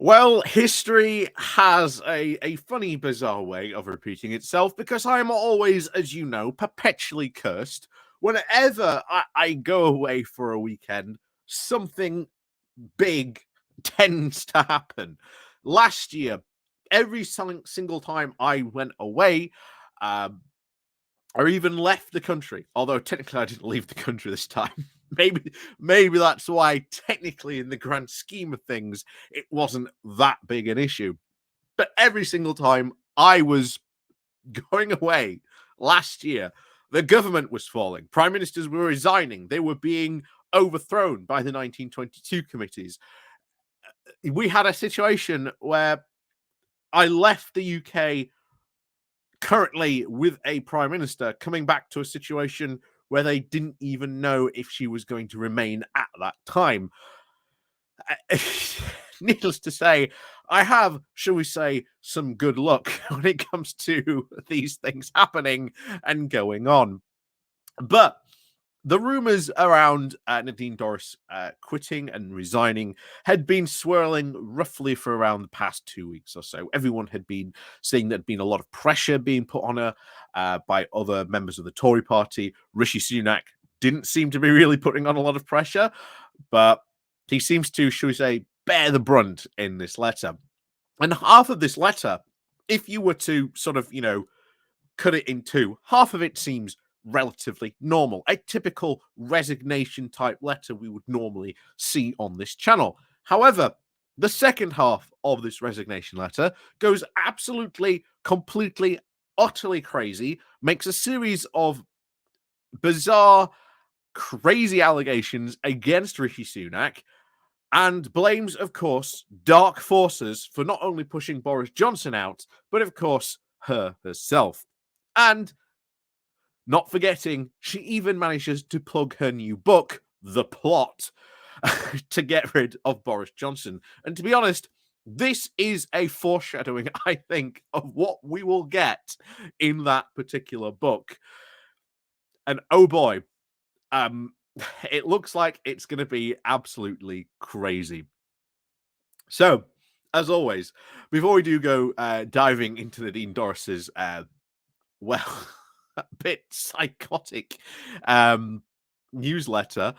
Well, history has a funny, bizarre way of repeating itself because I am always, as you know, perpetually cursed. Whenever I go away for a weekend, something big tends to happen. Last year, every single time I went away, um, or even left the country, although technically I didn't leave the country this time. maybe that's why technically in the grand scheme of things it wasn't that big an issue. But every single time I was going away last year, the government was falling. Prime ministers were resigning. They were being overthrown by the 1922 committees. We had a situation where I left the UK currently with a prime minister coming back to a situation where they didn't even know if she was going to remain at that time. Needless to say, I have, shall we say, some good luck when it comes to these things happening and going on. But the rumors around Nadine Dorries quitting and resigning had been swirling roughly for around the past 2 weeks or so. Everyone had been saying there'd been a lot of pressure being put on her by other members of the Tory party. Rishi Sunak didn't seem to be really putting on a lot of pressure, but he seems to, shall we say, bear the brunt in this letter. And half of this letter, if you were to sort of, cut it in two, half of it seems relatively normal, a typical resignation type letter we would normally see on this channel. However, the second half of this resignation letter goes absolutely, completely, utterly crazy, makes a series of bizarre, crazy allegations against Rishi Sunak, and blames, of course, dark forces for not only pushing Boris Johnson out, but of course, her herself. And not forgetting, she even manages to plug her new book, The Plot, to get rid of Boris Johnson. And to be honest, this is a foreshadowing, I think, of what we will get in that particular book. And oh boy, it looks like it's going to be absolutely crazy. So, as always, before we do go diving into Nadine Dorries's, well, a bit psychotic newsletter,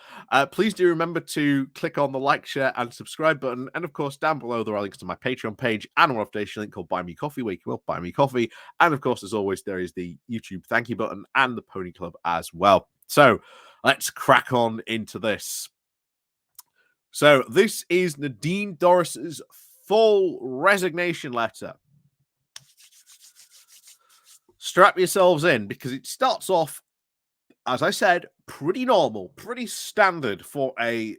please do remember to click on the like, share, and subscribe button. And of course, down below there are links to my Patreon page and a donation link called Buy Me Coffee, where you can buy me coffee. And of course, as always, there is the YouTube thank you button and the Pony Club as well. So let's crack on into this. So this is Nadine Dorries's full resignation letter. Strap yourselves in because it starts off, as I said, pretty normal, pretty standard for a,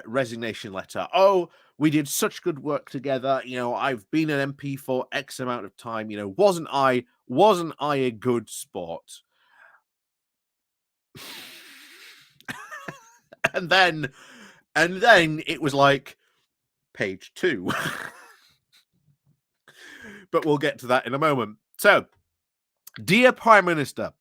resignation letter. Oh, we did such good work together. I've been an MP for X amount of time. Wasn't I a good sport? and then it was like page 2. But we'll get to that in a moment. So, dear Prime Minister,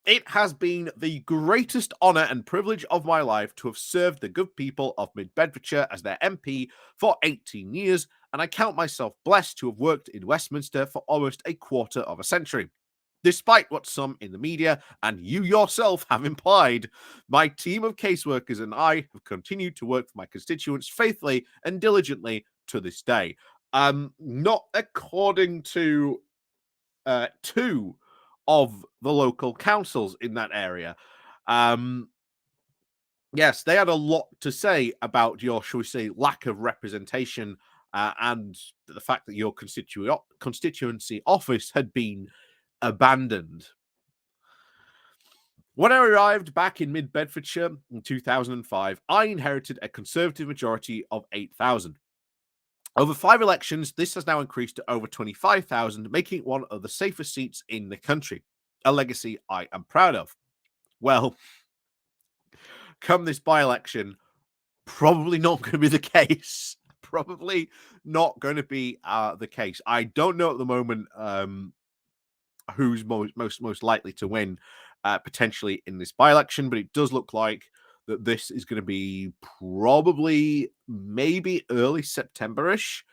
it has been the greatest honour and privilege of my life to have served the good people of Mid Bedfordshire as their MP for 18 years, and I count myself blessed to have worked in Westminster for almost a quarter of a century. Despite what some in the media and you yourself have implied, my team of caseworkers and I have continued to work for my constituents faithfully and diligently to this day. Not according to two of the local councils in that area. Yes, they had a lot to say about your, shall we say, lack of representation and the fact that your constituency office had been abandoned. When I arrived back in Mid Bedfordshire in 2005, I inherited a Conservative majority of 8,000. Over 5 elections, this has now increased to over 25,000, making it one of the safest seats in the country, a legacy I am proud of. Well, come this by-election, probably not going to be the case. Probably not going to be the case. I don't know at the moment who's most likely to win potentially in this by-election, but it does look like that this is going to be probably maybe early September-ish.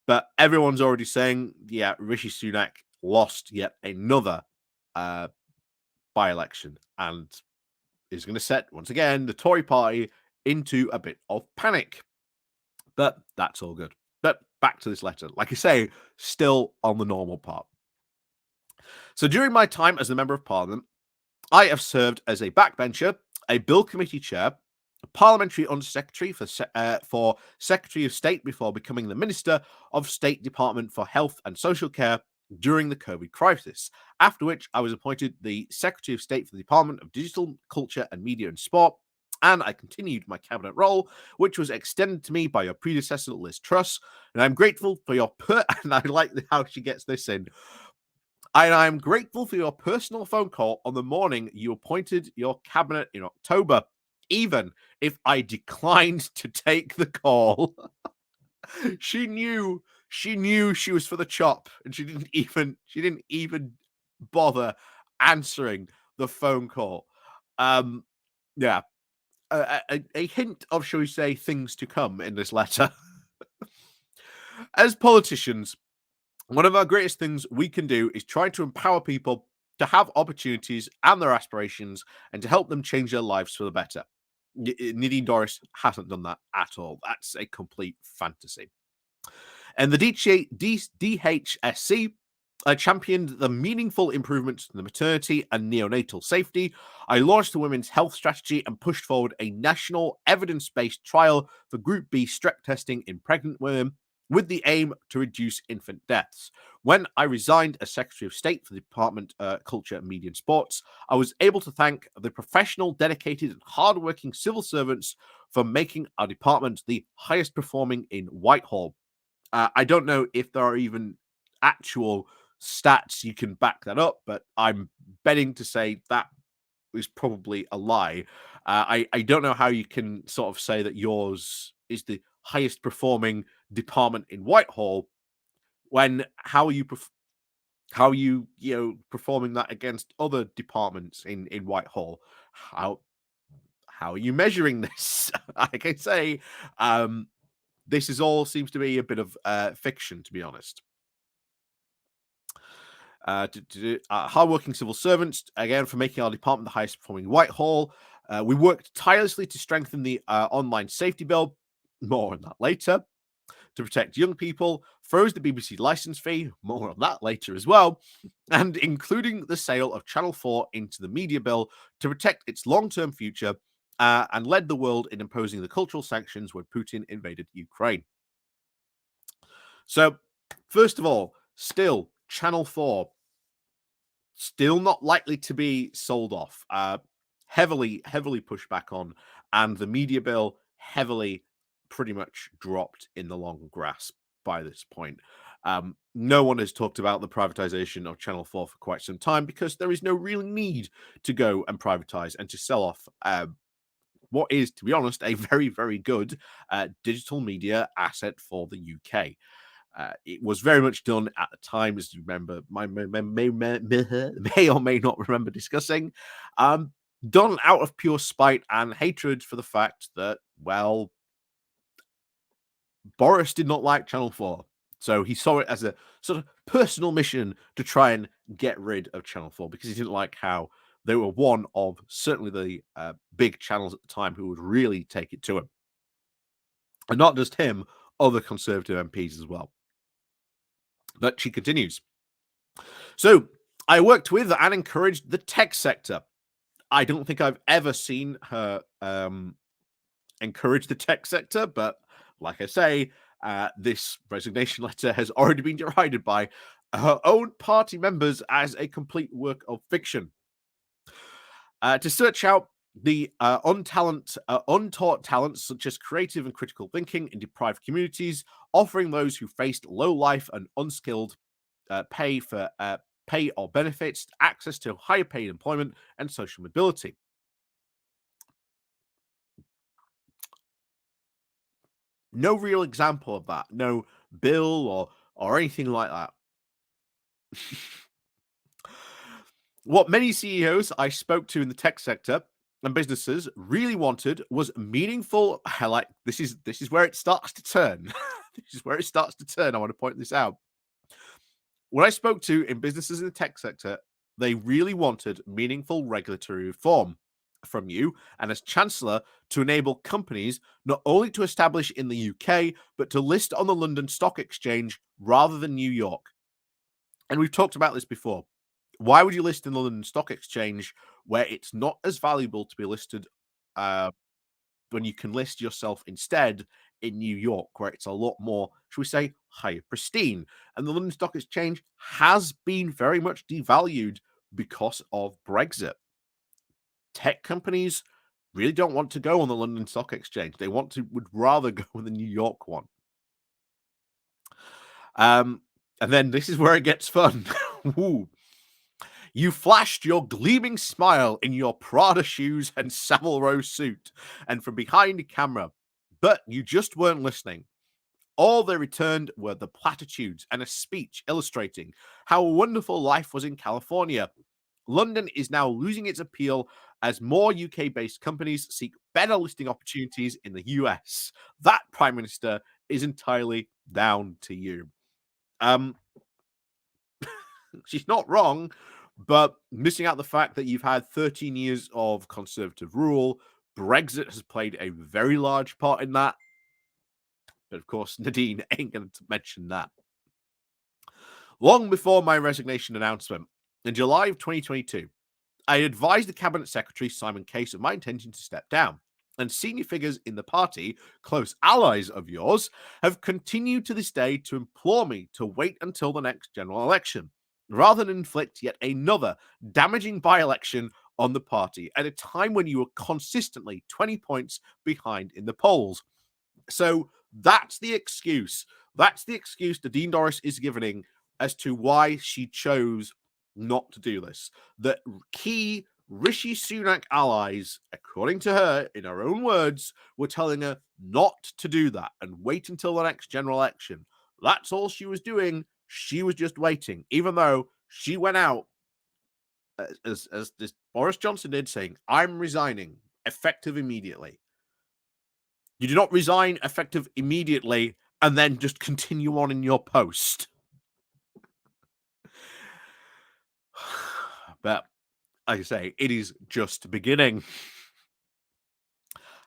But everyone's already saying, yeah, Rishi Sunak lost yet another uh, by-election and is going to set, once again, the Tory party into a bit of panic. But that's all good. But back to this letter. Like I say, still on the normal part. So during my time as a Member of Parliament, I have served as a backbencher, a bill committee chair, a parliamentary undersecretary for Secretary of State before becoming the Minister of State Department for Health and Social Care during the COVID crisis, after which I was appointed the Secretary of State for the Department of Digital, Culture and Media and Sport, and I continued my cabinet role, which was extended to me by your predecessor, Liz Truss, and I'm grateful for your and I like how she gets this in. And I'm grateful for your personal phone call on the morning you appointed your cabinet in October, even if I declined to take the call. she knew she was for the chop, and she didn't even bother answering the phone call. Yeah, a hint of, shall we say, things to come in this letter. As politicians, one of our greatest things we can do is try to empower people to have opportunities and their aspirations and to help them change their lives for the better. Nadine Dorries hasn't done that at all. That's a complete fantasy. And the DHSC championed the meaningful improvements in the maternity and neonatal safety. I launched the women's health strategy and pushed forward a national evidence-based trial for Group B strep testing in pregnant women with the aim to reduce infant deaths. When I resigned as Secretary of State for the Department of Culture, Media and Sports, I was able to thank the professional, dedicated and hardworking civil servants for making our department the highest performing in Whitehall. I don't know if there are even actual stats you can back that up, but I'm betting to say that is probably a lie. I don't know how you can sort of say that yours is the highest performing department in Whitehall when how are you performing that against other departments in Whitehall? How are you measuring this? Like I say, this is all seems to be a bit of fiction, to be honest. Hardworking civil servants, again, for making our department the highest performing in Whitehall. We worked tirelessly to strengthen the online safety bill. More on that later. To protect young people, froze the BBC license fee. More on that later as well. And including the sale of Channel 4 into the media bill to protect its long-term future, and led the world in imposing the cultural sanctions when Putin invaded Ukraine. So, first of all, still Channel 4, still not likely to be sold off. Heavily pushed back on, and the media bill heavily pretty much dropped in the long grass by this point. No one has talked about the privatization of Channel 4 for quite some time because there is no real need to go and privatize and to sell off what is, to be honest, a very, very good digital media asset for the UK. It was very much done at the time, as you remember, may or may not remember discussing, done out of pure spite and hatred for the fact that, well, Boris did not like Channel 4. So he saw it as a sort of personal mission to try and get rid of Channel 4 because he didn't like how they were one of certainly the big channels at the time who would really take it to him. And not just him, other Conservative MPs as well. But she continues. So I worked with and encouraged the tech sector. I don't think I've ever seen her encourage the tech sector, but like I say, this resignation letter has already been derided by her own party members as a complete work of fiction. To search out the untaught talents such as creative and critical thinking in deprived communities, offering those who faced low life and unskilled pay or benefits, access to higher paid employment and social mobility. No real example of that. No bill or anything like that. What many CEOs I spoke to in the tech sector and businesses really wanted was meaningful. Like this is where it starts to turn. This is where it starts to turn. I want to point this out. When I spoke to in businesses in the tech sector, they really wanted meaningful regulatory reform from you and as chancellor to enable companies not only to establish in the UK but to list on the London Stock Exchange rather than New York. And we've talked about this before. Why would you list in the London Stock Exchange where it's not as valuable to be listed uh, when you can list yourself instead in New York, where it's a lot more, should we say, higher pristine? And the London Stock Exchange has been very much devalued because of Brexit. Tech companies really don't want to go on the London Stock Exchange. They would rather go on the New York one. And then this is where it gets fun. Ooh. You flashed your gleaming smile in your Prada shoes and Savile Row suit, and from behind the camera, but you just weren't listening. All they returned were the platitudes and a speech illustrating how wonderful life was in California. London is now losing its appeal as more UK-based companies seek better listing opportunities in the US. That, Prime Minister, is entirely down to you. She's not wrong, but missing out the fact that you've had 13 years of conservative rule. Brexit has played a very large part in that. But of course, Nadine ain't going to mention that. Long before my resignation announcement, in July of 2022, I advised the Cabinet Secretary, Simon Case, of my intention to step down. And senior figures in the party, close allies of yours, have continued to this day to implore me to wait until the next general election, rather than inflict yet another damaging by-election on the party at a time when you were consistently 20 points behind in the polls. So that's the excuse. That's the excuse Nadine Dorries is giving as to why she chose not to do this. The key Rishi Sunak allies, according to her, in her own words, were telling her not to do that and wait until the next general election. That's all she was doing. She was just waiting, even though she went out as this Boris Johnson did, saying, "I'm resigning, effective immediately." You do not resign effective immediately and then just continue on in your post. But like I say, it is just beginning.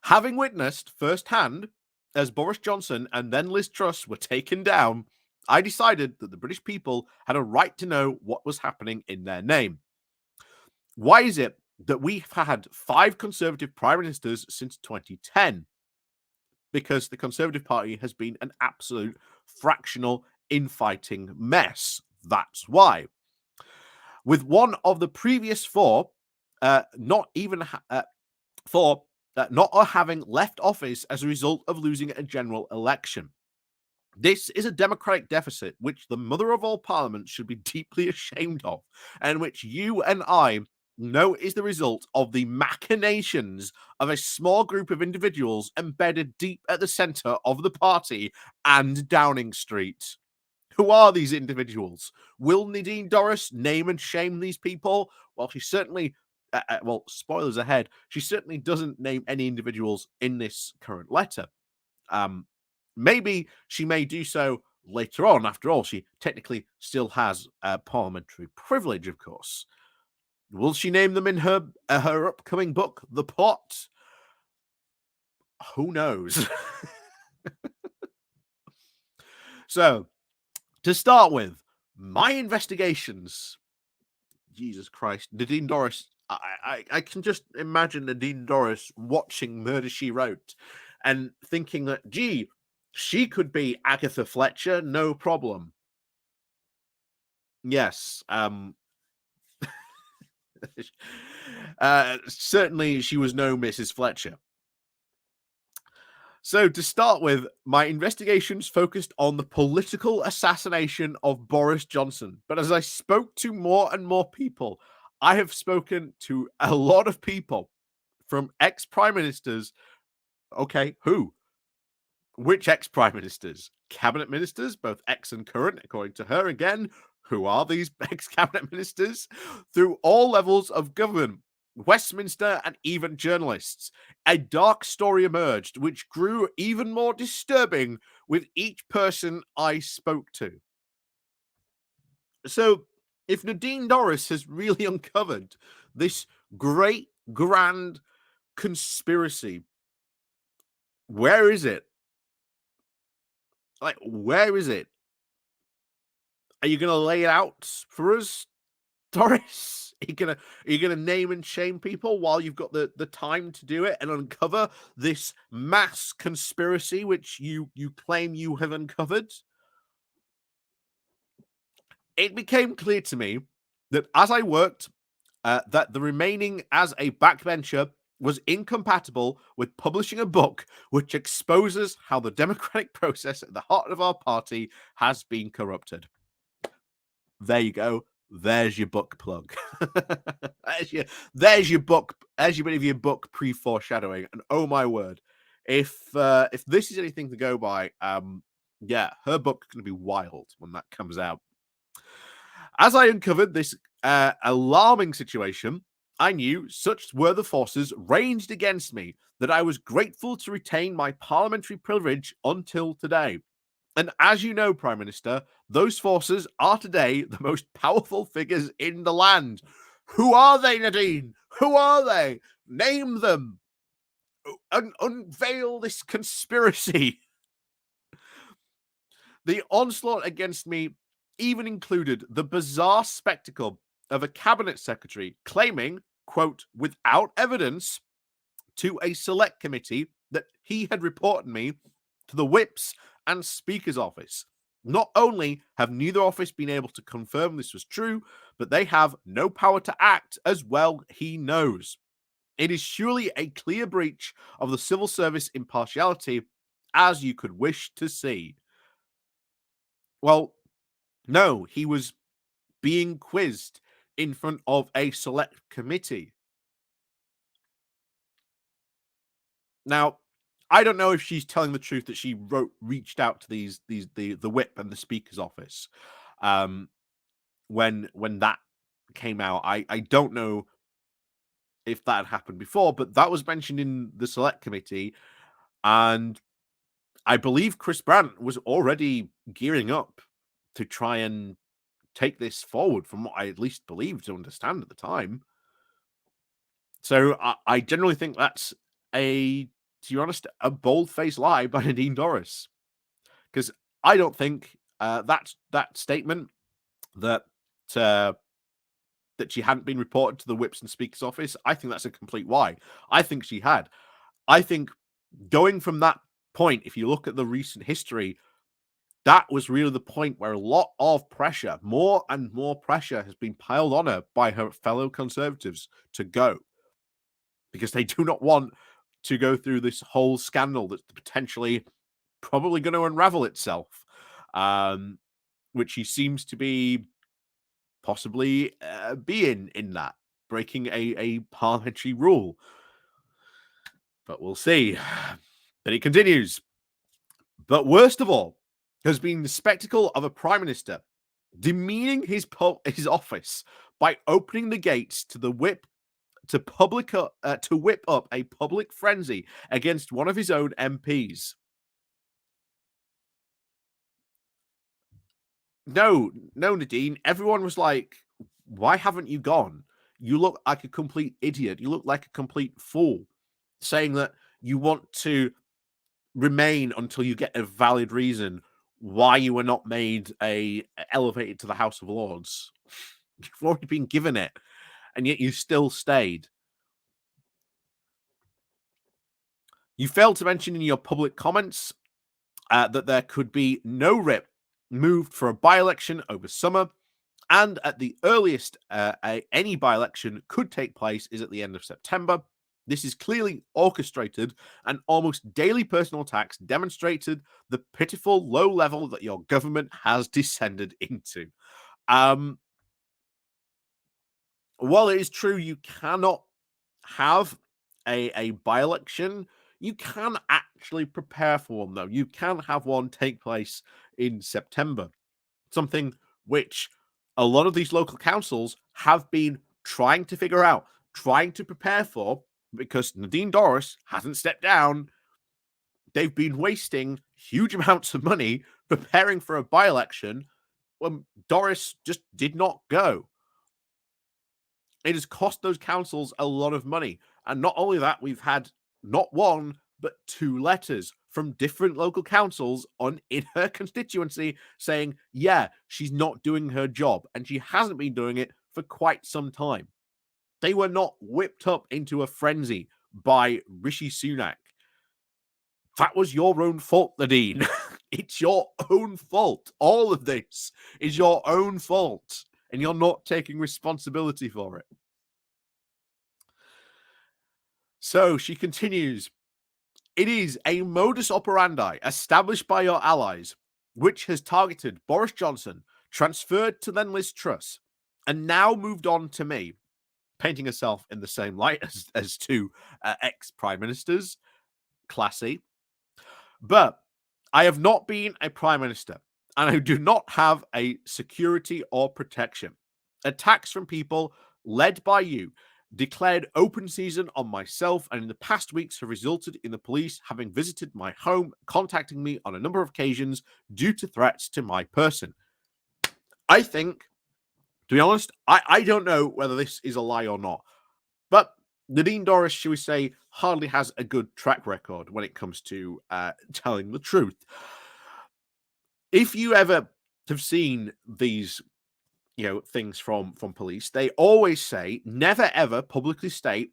Having witnessed firsthand as Boris Johnson and then Liz Truss were taken down, I decided that the British people had a right to know what was happening in their name. Why is it that we've had 5 Conservative prime ministers since 2010? Because the Conservative Party has been an absolute fractional infighting mess. That's why. With one of the previous 4 not even for not having left office as a result of losing a general election. This is a democratic deficit which the mother of all parliaments should be deeply ashamed of, and which you and I know is the result of the machinations of a small group of individuals embedded deep at the centre of the party and Downing Street. Who are these individuals? Will Nadine Dorries name and shame these people? Well, she certainly, well, spoilers ahead, she certainly doesn't name any individuals in this current letter. Maybe she may do so later on. After all, she technically still has parliamentary privilege, of course. Will she name them in her upcoming book, The Pot? Who knows? So, to start with, my investigations. Jesus Christ, Nadine Dorries. I can just imagine Nadine Dorries watching Murder, She Wrote and thinking that, gee, she could be Agatha Fletcher, no problem. Yes. Certainly she was no Mrs. Fletcher. So, to start with, my investigations focused on the political assassination of Boris Johnson. But as I spoke to more and more people, I have spoken to a lot of people, from ex-prime ministers. Okay, who? Which ex-prime ministers? Cabinet ministers, both ex and current, according to her again. Who are these ex-cabinet ministers? Through all levels of government, Westminster, and even journalists. A dark story emerged, which grew even more disturbing with each person I spoke to. So, if Nadine Dorries has really uncovered this great, grand conspiracy, where is it? Like, where is it? Are you going to lay it out for us, Doris? Are you gonna name and shame people while you've got the time to do it and uncover this mass conspiracy which you claim you have uncovered? It became clear to me that as I worked, that the remaining as a backbencher was incompatible with publishing a book which exposes how the democratic process at the heart of our party has been corrupted. There you go. There's your book plug. there's your there's your book. There's your bit of your book pre-foreshadowing. And oh my word, if this is anything to go by, yeah, her book's going to be wild when that comes out. As I uncovered this alarming situation, I knew such were the forces ranged against me that I was grateful to retain my parliamentary privilege until today. And as you know, Prime Minister, those forces are today the most powerful figures in the land. Who are they, Nadine? Who are they? Name them. Unveil this conspiracy. The onslaught against me even included the bizarre spectacle of a cabinet secretary claiming, quote, without evidence to a select committee that he had reported me to the whips and speaker's office. Not only have neither office been able to confirm this was true, but they have no power to act as well he knows. It is surely a clear breach of the civil service impartiality as you could wish to see. Well, no, he was being quizzed in front of a select committee. Now, I don't know if she's telling the truth that she reached out to the whip and the speaker's office when that came out. I don't know if that had happened before, but that was mentioned in the select committee, and I believe Chris Brandt was already gearing up to try and take this forward, from what I at least believed to understand at the time. So I generally think that's to be honest, a bold-faced lie by Nadine Dorries, because I don't think that statement that uh, that she hadn't been reported to the whips and speaker's office. I think that's a complete lie. I think she had. I think going from that point, if you look at the recent history, that was really the point where a lot of pressure, more and more pressure, has been piled on her by her fellow Conservatives to go, because they do not want to go through this whole scandal that's potentially probably going to unravel itself, which he seems to be possibly being in that, breaking a parliamentary rule. But we'll see. Then he continues. But worst of all has been the spectacle of a prime minister demeaning his office by opening the gates to the whip to whip up a public frenzy against one of his own MPs. No, Nadine. Everyone was like, "Why haven't you gone? You look like a complete idiot. You look like a complete fool." Saying that you want to remain until you get a valid reason why you were not made elevated to the House of Lords. You've already been given it, and yet you still stayed. You failed to mention in your public comments that there could be no writ moved for a by-election over summer, and at the earliest any by-election could take place is at the end of September. This is clearly orchestrated, and almost daily personal attacks demonstrated the pitiful low level that your government has descended into. While it is true you cannot have a by-election, you can actually prepare for one, though. You can have one take place in September, something which a lot of these local councils have been trying to figure out, trying to prepare for, because Nadine Dorries hasn't stepped down. They've been wasting huge amounts of money preparing for a by-election when Dorries just did not go. It has cost those councils a lot of money. And not only that, we've had not one, but 2 letters from different local councils in her constituency saying, yeah, she's not doing her job. And she hasn't been doing it for quite some time. They were not whipped up into a frenzy by Rishi Sunak. That was your own fault, Nadine. It's your own fault. All of this is your own fault. And you're not taking responsibility for it. So she continues, it is a modus operandi established by your allies, which has targeted Boris Johnson, transferred to then Liz Truss, and now moved on to me, painting herself in the same light as 2 ex-prime ministers. Classy. But I have not been a prime minister, and I do not have a security or protection. Attacks from people led by you declared open season on myself, and in the past weeks have resulted in the police having visited my home, contacting me on a number of occasions due to threats to my person. I think, to be honest, I don't know whether this is a lie or not, but Nadine Dorries, shall we say, hardly has a good track record when it comes to telling the truth. If you ever have seen these, things from police, they always say never ever publicly state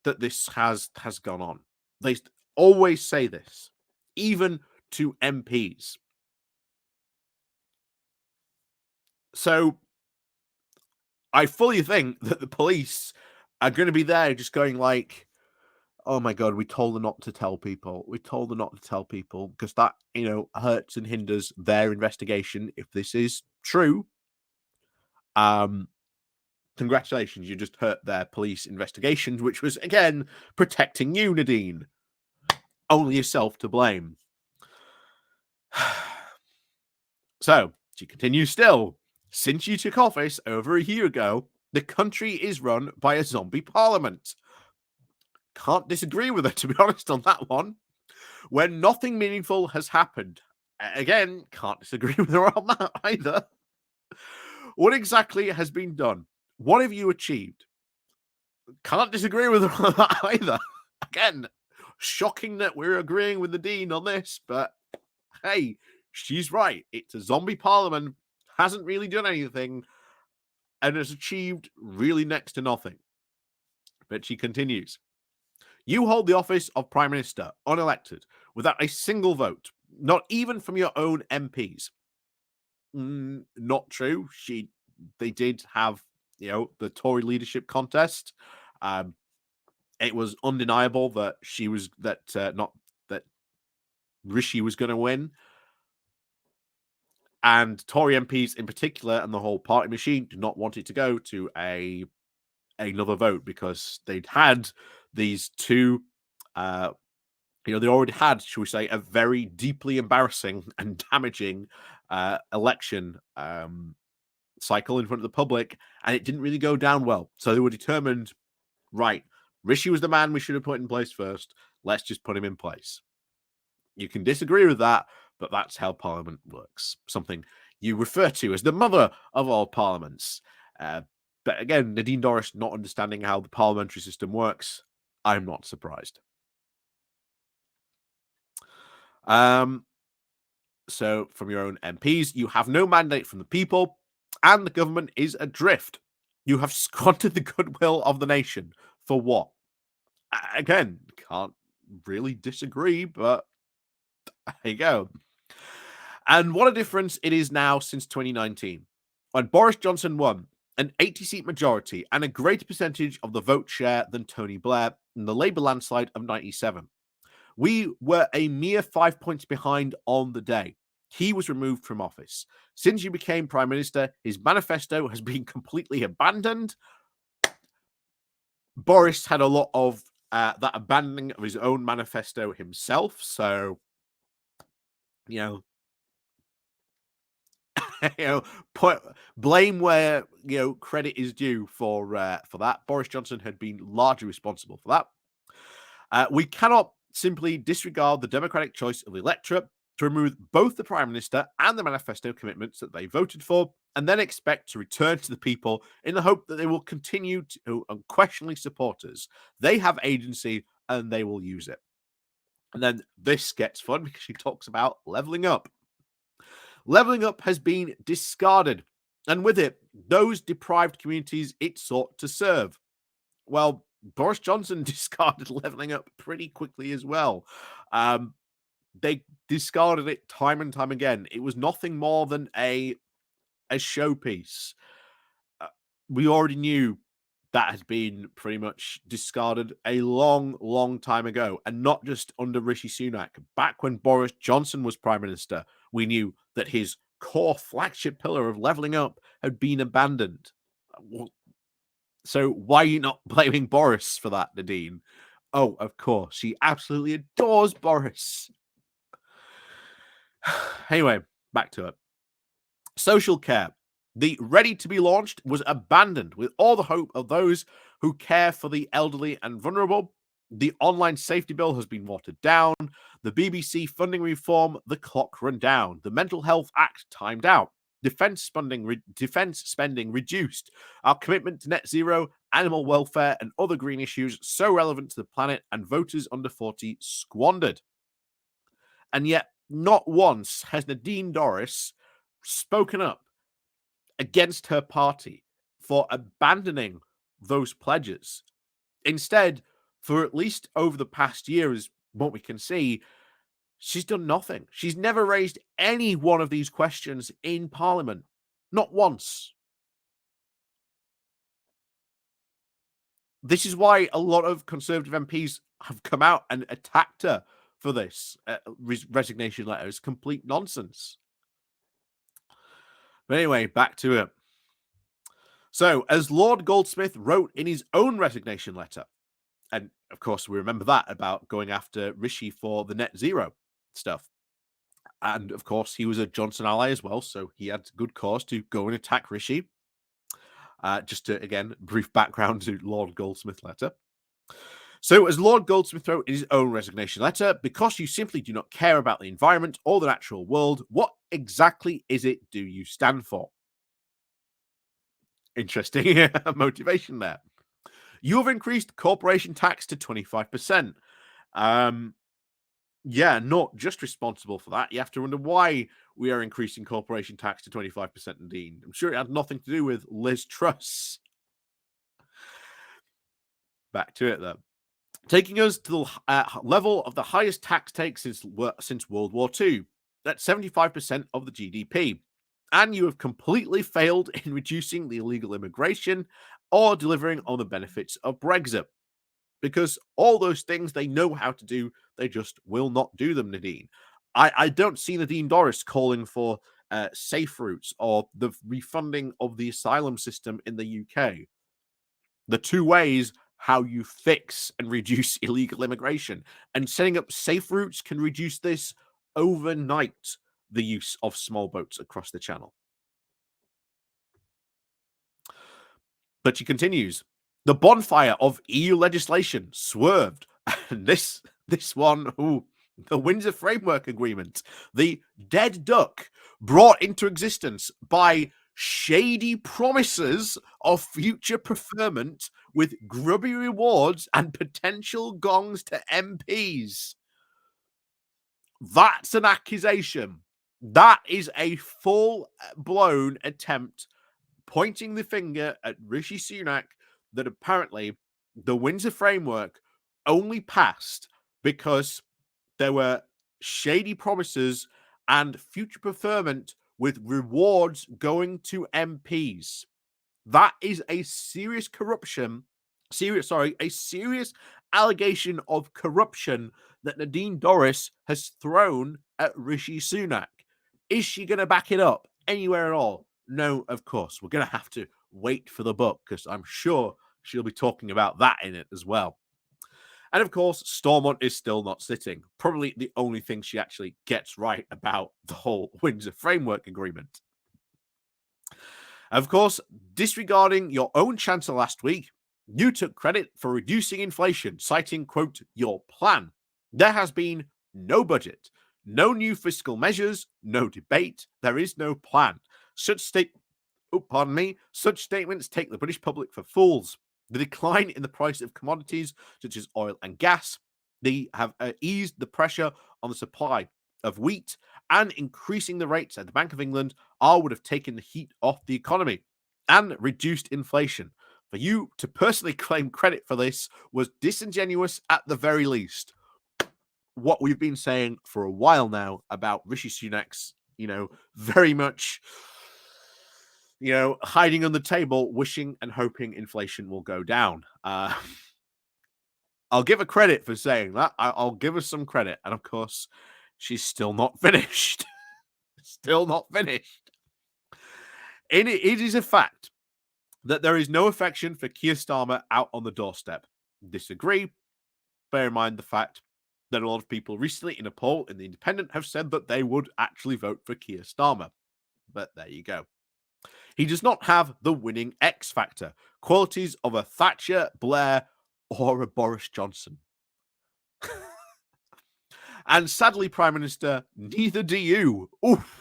that this has gone on. They always say this, even to MPs. So I fully think that the police are going to be there just going like, oh my God, we told her not to tell people. We told her not to tell people because that, hurts and hinders their investigation. If this is true, congratulations, you just hurt their police investigations, which was, again, protecting you, Nadine. Only yourself to blame. So, she continues still. Since you took office over a year ago, the country is run by a zombie parliament. Can't disagree with her, to be honest, on that one. When nothing meaningful has happened. Again, can't disagree with her on that either. What exactly has been done? What have you achieved? Can't disagree with her on that either. Again, shocking that we're agreeing with the Dean on this, but hey, she's right. It's a zombie parliament, hasn't really done anything, and has achieved really next to nothing. But she continues. You hold the office of Prime Minister, unelected, without a single vote, not even from your own MPs. Not true. They did have, the Tory leadership contest. It was undeniable that that Rishi was going to win, and Tory MPs in particular, and the whole party machine, did not want it to go to another vote because they'd had these 2. They already had, shall we say, a very deeply embarrassing and damaging election cycle in front of the public, and it didn't really go down well. So they were determined, right, Rishi was the man we should have put in place first. Let's just put him in place. You can disagree with that, but that's how Parliament works. Something you refer to as the mother of all parliaments. But again, Nadine Dorries not understanding how the parliamentary system works, I'm not surprised. So from your own MPs, you have no mandate from the people, and the government is adrift. You have squandered the goodwill of the nation. For what? Again, can't really disagree, but there you go. And what a difference it is now since 2019, when Boris Johnson won an 80-seat majority and a greater percentage of the vote share than Tony Blair in the Labour landslide of 97. We were a mere 5 points behind on the day. He was removed from office. Since you became Prime Minister, his manifesto has been completely abandoned. Boris had a lot of that abandoning of his own manifesto himself. So, you know, put blame where credit is due for that. Boris Johnson had been largely responsible for that. We cannot simply disregard the democratic choice of the electorate to remove both the Prime Minister and the manifesto commitments that they voted for, and then expect to return to the people in the hope that they will continue to unquestionably support us. They have agency and they will use it. And then this gets fun because she talks about levelling up. Levelling up has been discarded, and with it, those deprived communities it sought to serve. Well, Boris Johnson discarded levelling up pretty quickly as well. They discarded it time and time again. It was nothing more than a showpiece. Uh, we already knew that had been pretty much discarded a long, long time ago, and not just under Rishi Sunak. Back when Boris Johnson was Prime Minister, we knew that his core flagship pillar of levelling up had been abandoned. So why are you not blaming Boris for that, Nadine? Oh, of course. She absolutely adores Boris. Anyway, back to it. Social care. The ready to be launched was abandoned with all the hope of those who care for the elderly and vulnerable. The online safety bill has been watered down. The BBC funding reform, the clock run down. The Mental Health Act timed out. Defense spending reduced. Our commitment to net zero, animal welfare, and other green issues so relevant to the planet and voters under 40 squandered. And yet, not once has Nadine Dorries spoken up against her party for abandoning those pledges. Instead, for at least over the past year, as what we can see, she's done nothing. She's never raised any one of these questions in Parliament. Not once. This is why a lot of Conservative MPs have come out and attacked her for this resignation letter. It's complete nonsense. But anyway, back to it. So, as Lord Goldsmith wrote in his own resignation letter, and of course, we remember that about going after Rishi for the net zero stuff. And of course, he was a Johnson ally as well, so he had good cause to go and attack Rishi. Just to, again, brief background to Lord Goldsmith's letter. So, as Lord Goldsmith wrote in his own resignation letter, because you simply do not care about the environment or the natural world, what exactly is it do you stand for? Interesting motivation there. You have increased corporation tax to 25%. Yeah, not just responsible for that. You have to wonder why we are increasing corporation tax to 25%, indeed. I'm sure it had nothing to do with Liz Truss. Back to it, though. Taking us to the level of the highest tax take since World War II. That's 75% of the GDP. And you have completely failed in reducing the illegal immigration or delivering on the benefits of Brexit. Because all those things they know how to do, they just will not do them, Nadine. I don't see Nadine Dorries calling for safe routes or the refunding of the asylum system in the UK. The two ways how you fix and reduce illegal immigration. And setting up safe routes can reduce this overnight, the use of small boats across the channel. But she continues, the bonfire of EU legislation swerved. And this one, the Windsor Framework Agreement, the dead duck brought into existence by shady promises of future preferment with grubby rewards and potential gongs to MPs. That's an accusation. That is a full-blown attempt pointing the finger at Rishi Sunak that apparently the Windsor Framework only passed because there were shady promises and future preferment with rewards going to MPs. That is a serious a serious allegation of corruption that Nadine Dorries has thrown at Rishi Sunak. Is she going to back it up anywhere at all? No, of course. We're going to have to wait for the book because I'm sure she'll be talking about that in it as well. And of course, Stormont is still not sitting. Probably the only thing she actually gets right about the whole Windsor Framework Agreement. Of course, disregarding your own chancellor last week, you took credit for reducing inflation, citing, quote, your plan. There has been no budget, no new fiscal measures, no debate, there is no plan. Such statements take the British public for fools. The decline in the price of commodities such as oil and gas, they have eased the pressure on the supply of wheat, and increasing the rates at the Bank of England would have taken the heat off the economy and reduced inflation. For you to personally claim credit for this was disingenuous at the very least. What we've been saying for a while now about Rishi Sunak's, very much, hiding on the table, wishing and hoping inflation will go down. I'll give her credit for saying that. I'll give her some credit. And of course, she's still not finished. Still not finished. It is a fact that there is no affection for Keir Starmer out on the doorstep. Disagree. Bear in mind the fact that a lot of people recently in a poll in The Independent have said that they would actually vote for Keir Starmer. But there you go. He does not have the winning X factor, qualities of a Thatcher, Blair, or a Boris Johnson. And sadly, Prime Minister, neither do you. Oof.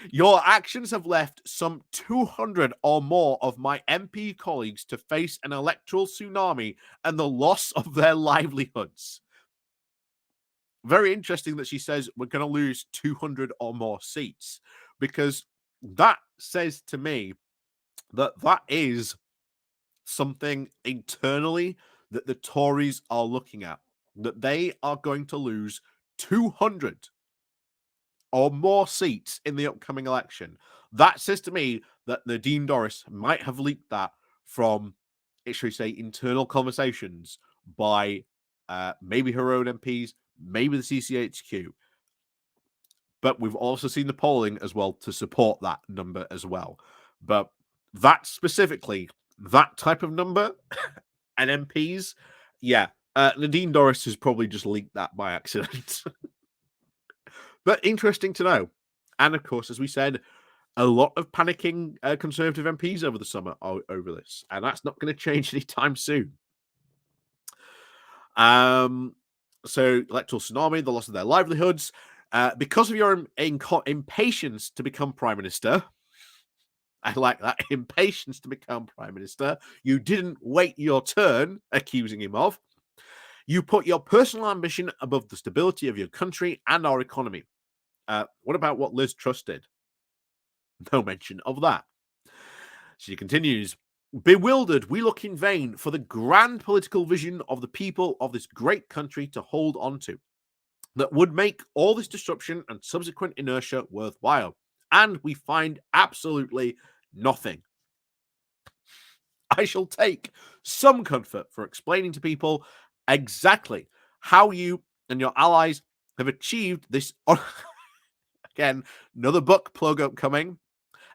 Your actions have left some 200 or more of my MP colleagues to face an electoral tsunami and the loss of their livelihoods. Very interesting that she says we're going to lose 200 or more seats, because that says to me that is something internally that the Tories are looking at, that they are going to lose 200 or more seats in the upcoming election. That says to me that Nadine Dorries might have leaked that from, should we say, internal conversations by maybe her own MPs, maybe the CCHQ. But we've also seen the polling as well to support that number as well. But that specifically, that type of number and MPs, yeah, Nadine Dorries has probably just leaked that by accident. But interesting to know. And of course, as we said, a lot of panicking Conservative MPs over the summer over this, and that's not going to change anytime soon. So electoral tsunami, the loss of their livelihoods, because of your impatience to become Prime Minister. I like that. Impatience to become Prime Minister. You didn't wait your turn, accusing him of. You put your personal ambition above the stability of your country and our economy. What about what Liz Truss did? No mention of that. She continues, bewildered, we look in vain for the grand political vision of the people of this great country to hold on to, that would make all this disruption and subsequent inertia worthwhile. And we find absolutely nothing. I shall take some comfort for explaining to people exactly how you and your allies have achieved this. Again, another book plug upcoming.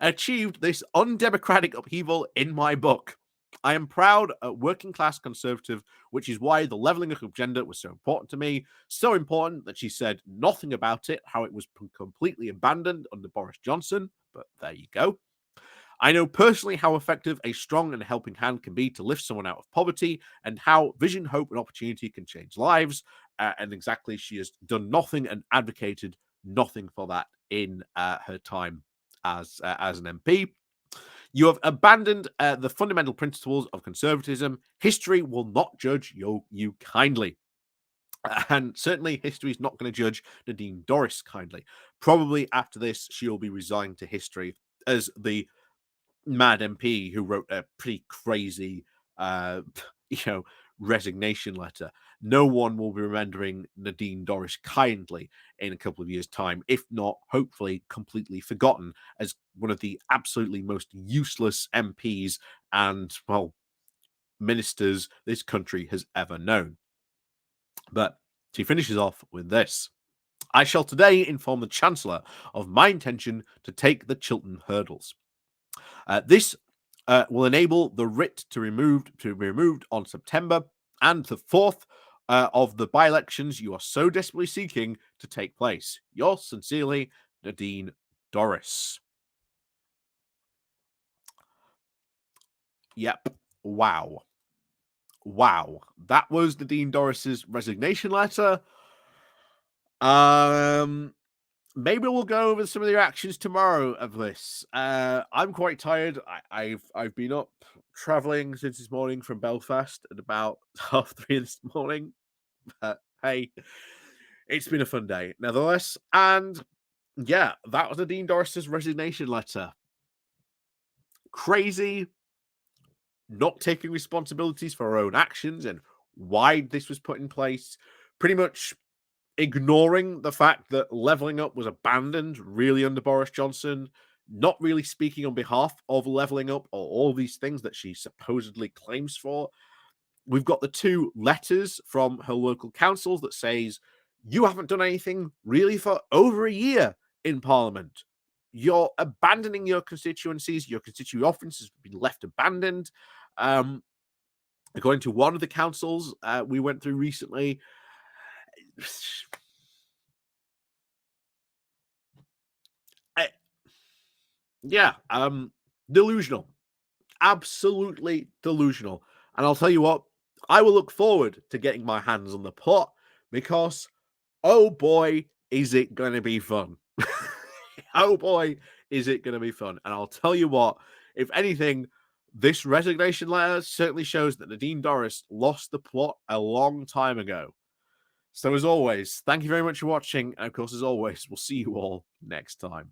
Achieved this undemocratic upheaval in my book. I am proud a working class conservative, which is why the levelling up agenda was so important to me. So important that she said nothing about it, how it was completely abandoned under Boris Johnson. But there you go. I know personally how effective a strong and helping hand can be to lift someone out of poverty, and how vision, hope, and opportunity can change lives. And exactly, she has done nothing and advocated nothing for that in her time as an MP. You have abandoned the fundamental principles of conservatism. History will not judge you kindly. And certainly history is not going to judge Nadine Dorries kindly. Probably after this, she'll be resigned to history as the mad MP who wrote a pretty crazy, resignation letter. No one will be remembering Nadine Dorries kindly in a couple of years' time, if not, hopefully, completely forgotten as one of the absolutely most useless MPs and, well, ministers this country has ever known. But she finishes off with this. I shall today inform the Chancellor of my intention to take the Chiltern hurdles. This will enable the writ to be removed on September and the 4th of the by-elections you are so desperately seeking to take place. Yours sincerely, Nadine Dorries. Yep. Wow. Wow. That was Nadine Dorris's resignation letter. Um, Maybe we'll go over some of the reactions tomorrow of this. I'm quite tired. I've been up traveling since this morning from Belfast at about 3:30 this morning. But hey, it's been a fun day nevertheless. And yeah, that was Nadine Dorris's resignation letter. Crazy, not taking responsibilities for her own actions and why this was put in place. Pretty much ignoring the fact that leveling up was abandoned really under Boris Johnson, not really speaking on behalf of leveling up or all these things that she supposedly claims for. We've got the two letters from her local councils that says you haven't done anything really for over a year in Parliament. You're abandoning your constituencies. Your constituent offices have been left abandoned. Um, According to one of the councils we went through recently, I, yeah, delusional, absolutely delusional. And I'll tell you what, I will look forward to getting my hands on the pot because, oh boy, is it going to be fun. Oh boy, is it going to be fun. And I'll tell you what, if anything, this resignation letter certainly shows that Nadine Dorries lost the plot a long time ago. So, as always, thank you very much for watching. And of course, as always, we'll see you all next time.